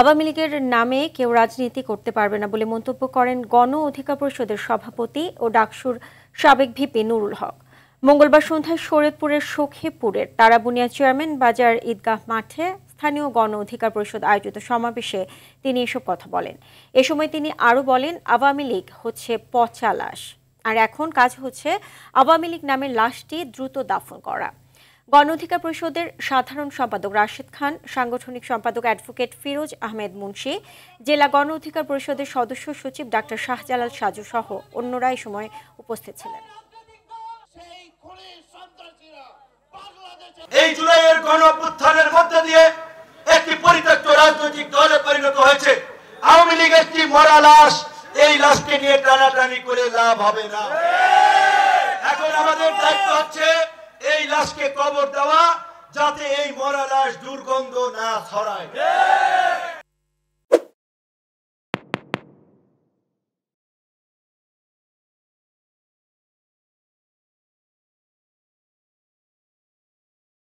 আওয়ামী লীগের নামে কেউ রাজনীতি করতে পারবে না বলে মন্তব্য করেন গণ অধিকার পরিষদের সভাপতি ও ডাকসুর সাবেক ভিপি নুরুল হক। মঙ্গলবার সন্ধ্যায় শরীয়তপুরের সখীপুরের তারাবুনিয়া চেয়ারম্যান বাজার ঈদগাহ মাঠে স্থানীয় গণ অধিকার পরিষদ আয়োজিত সমাবেশে তিনি এসব কথা বলেন। এ সময় তিনি আরও বলেন, আওয়ামী লীগ হচ্ছে পচা লাশ, আর এখন কাজ হচ্ছে আওয়ামী লীগ নামের লাশটি দ্রুত দাফন করা। গণ অধিকার পরিষদের সাধারণ সম্পাদক রাশেদ খান, সাংগঠনিক সম্পাদক অ্যাডভোকেট ফিরোজ আহমেদ মুন্সি, জেলা গণ অধিকার পরিষদের সদস্য সচিব ডাক্তার শাহজালাল সাজু সহ অন্যরা এই সময় উপস্থিত ছিলেন। এই জুলাইয়ের গণ অভ্যুত্থানের মধ্যে দিয়ে একটি পরিত্যক্ত রাজনৈতিক দলে পরিণত হয়েছে। আওয়ামী লীগ একটি মরা লাশ, এই লাশকে নিয়ে টানাটানি করে লাভ হবে না। এখন আমাদের দায়িত্ব হচ্ছে এই লাশকে কবর দেওয়া, যাতে এই মরা লাশ দুর্গন্ধ না ছড়ায়।